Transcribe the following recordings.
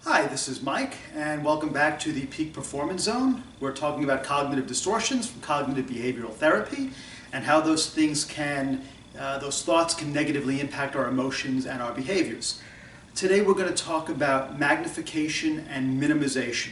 Hi, this is Mike, and welcome back to the Peak Performance Zone. We're talking about cognitive distortions from cognitive behavioral therapy and how those things those thoughts can negatively impact our emotions and our behaviors. Today we're going to talk about magnification and minimization.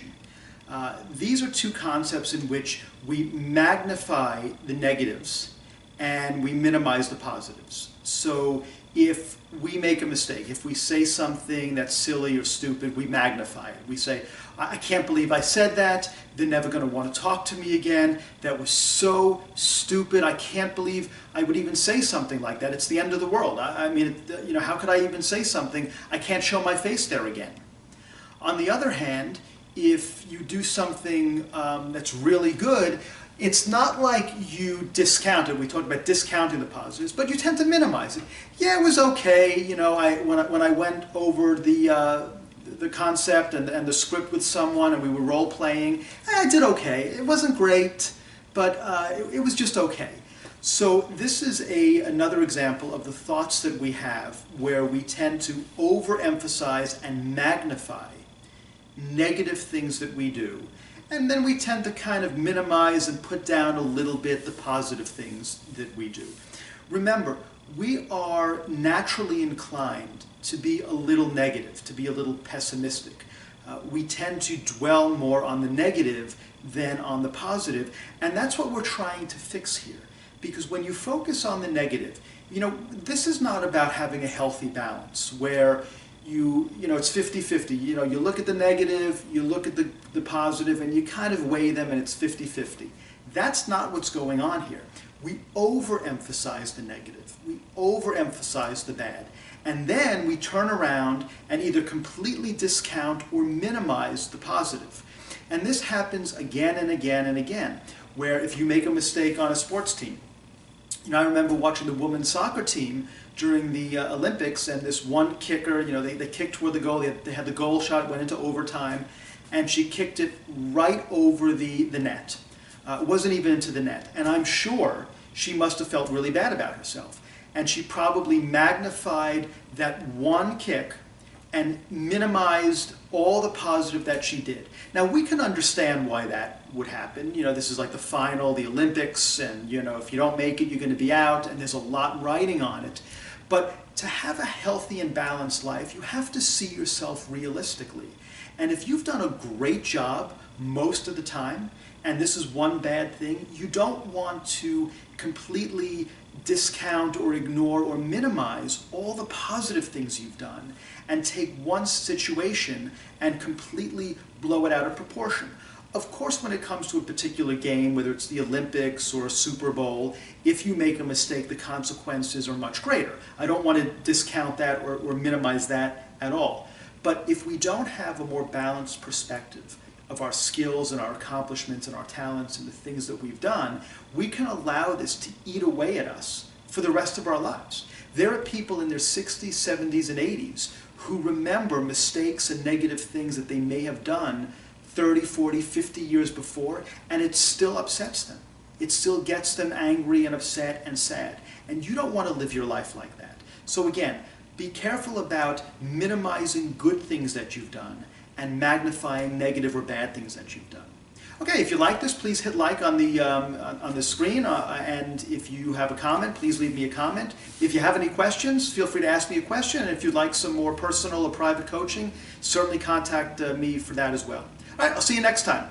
These are two concepts in which we magnify the negatives and we minimize the positives. So if we make a mistake, if we say something that's silly or stupid, we magnify it. We say, I can't believe I said that. They're never going to want to talk to me again. That was so stupid. I can't believe I would even say something like that. It's the end of the world. I mean, how could I even say something? I can't show my face there again. On the other hand, if you do something that's really good, it's not like you discount it. We talked about discounting the positives, but you tend to minimize it. Yeah, it was okay. When I went over the concept and the script with someone and we were role playing, I did okay. It wasn't great, but it was just okay. So this is another example of the thoughts that we have where we tend to overemphasize and magnify negative things that we do. And then we tend to kind of minimize and put down a little bit the positive things that we do. Remember, we are naturally inclined to be a little negative, to be a little pessimistic. We tend to dwell more on the negative than on the positive, and that's what we're trying to fix here. Because when you focus on the negative, this is not about having a healthy balance where it's 50-50. You look at the negative, you look at the positive, and you kind of weigh them and it's 50-50. That's not what's going on here. We overemphasize the negative. We overemphasize the bad. And then we turn around and either completely discount or minimize the positive. And this happens again and again and again, where if you make a mistake on a sports team, I remember watching the women's soccer team during the Olympics, and this one kicker, they kicked toward the goal. They had the goal shot, went into overtime, and she kicked it right over the net. It wasn't even into the net. And I'm sure she must have felt really bad about herself. And she probably magnified that one kick and minimized all the positive that she did. Now, we can understand why that would happen. This is like the final, the Olympics, and if you don't make it, you're going to be out, and there's a lot riding on it. But to have a healthy and balanced life, you have to see yourself realistically. And if you've done a great job most of the time, and this is one bad thing, you don't want to completely discount or ignore or minimize all the positive things you've done and take one situation and completely blow it out of proportion. Of course, when it comes to a particular game, whether it's the Olympics or a Super Bowl, if you make a mistake, the consequences are much greater. I don't want to discount that or minimize that at all. But if we don't have a more balanced perspective of our skills and our accomplishments and our talents and the things that we've done, we can allow this to eat away at us for the rest of our lives. There are people in their 60s, 70s, and 80s who remember mistakes and negative things that they may have done 30, 40, 50 years before, and it still upsets them. It still gets them angry and upset and sad. And you don't want to live your life like that. So again, be careful about minimizing good things that you've done and magnifying negative or bad things that you've done. Okay, if you like this, please hit like on the screen, and if you have a comment, please leave me a comment. If you have any questions, feel free to ask me a question, and if you'd like some more personal or private coaching, certainly contact me for that as well. All right, I'll see you next time.